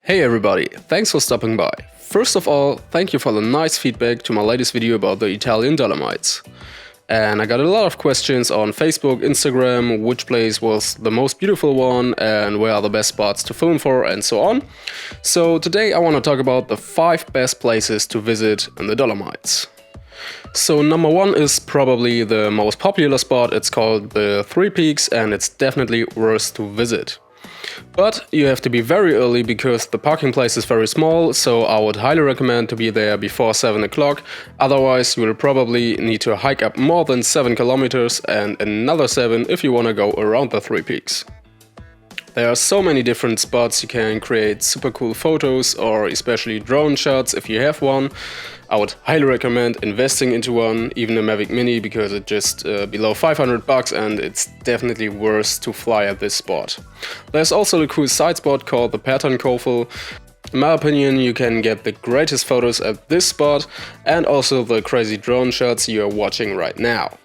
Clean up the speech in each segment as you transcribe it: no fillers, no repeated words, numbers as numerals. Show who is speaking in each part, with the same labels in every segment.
Speaker 1: Hey everybody, thanks for stopping by. First of all, thank you for the nice feedback to my latest video about the Italian Dolomites. And I got a lot of questions on Facebook, Instagram, which place was the most beautiful one and where are the best spots to film for and so on. So today I want to talk about the 5 best places to visit in the Dolomites. So number 1 is probably the most popular spot. It's called the Three Peaks and it's definitely worth to visit. But you have to be very early because the parking place is very small, so I would highly recommend to be there before 7 o'clock, otherwise you will probably need to hike up more than 7 kilometers and another 7 if you want to go around the Three Peaks. There are so many different spots you can create super cool photos or especially drone shots if you have one. I would highly recommend investing into one, even a Mavic Mini, because it's just below 500 bucks and it's definitely worth to fly at this spot. There's also a cool side spot called the Pattern Kovel. In my opinion, you can get the greatest photos at this spot and also the crazy drone shots you are watching right now.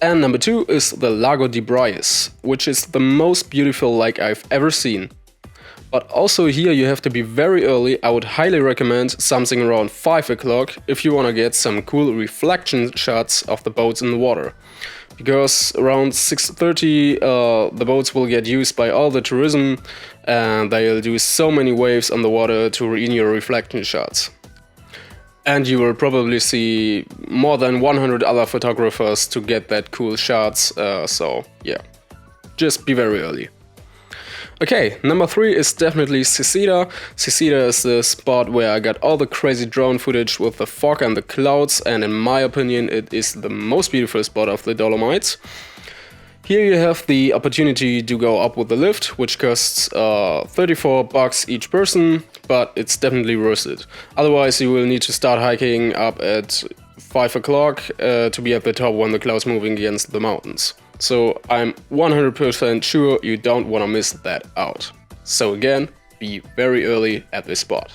Speaker 1: And number 2 is the Lago di Brce, which is the most beautiful lake I've ever seen. But also here you have to be very early. I would highly recommend something around 5 o'clock if you want to get some cool reflection shots of the boats in the water. Because around 6:30 the boats will get used by all the tourism and they'll do so many waves on the water to ruin your reflection shots. And you will probably see more than 100 other photographers to get that cool shots, so yeah, just be very early. Okay, number 3 is definitely Ceceda. Ceceda is the spot where I got all the crazy drone footage with the fog and the clouds, and in my opinion it is the most beautiful spot of the Dolomites. Here you have the opportunity to go up with the lift, which costs 34 bucks each person, but it's definitely worth it. Otherwise you will need to start hiking up at 5 o'clock to be at the top when the clouds moving against the mountains. So I'm 100% sure you don't want to miss that out. So again, be very early at this spot.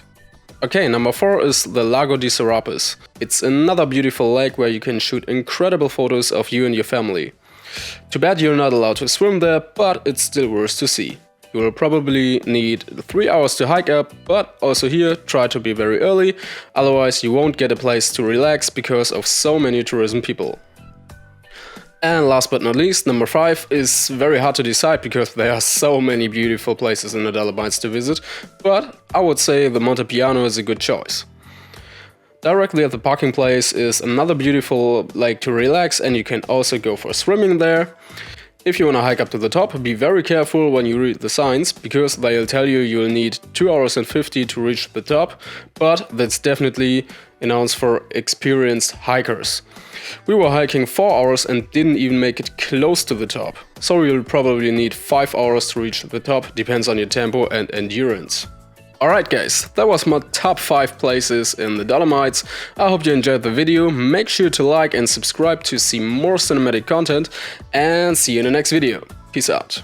Speaker 1: Okay, number 4 is the Lago di Soropas. It's another beautiful lake where you can shoot incredible photos of you and your family. Too bad you're not allowed to swim there, but it's still worth to see. You will probably need 3 hours to hike up, but also here try to be very early, otherwise you won't get a place to relax because of so many tourism people. And last but not least, number 5 is very hard to decide because there are so many beautiful places in the Dolomites to visit, but I would say the Montepiano is a good choice. Directly at the parking place is another beautiful lake to relax and you can also go for swimming there. If you want to hike up to the top, be very careful when you read the signs, because they'll tell you you'll need 2 hours and 50 to reach the top, but that's definitely announced for experienced hikers. We were hiking 4 hours and didn't even make it close to the top, so you'll probably need 5 hours to reach the top, depends on your tempo and endurance. Alright guys, that was my top 5 places in the Dolomites. I hope you enjoyed the video. Make sure to like and subscribe to see more cinematic content and see you in the next video. Peace out.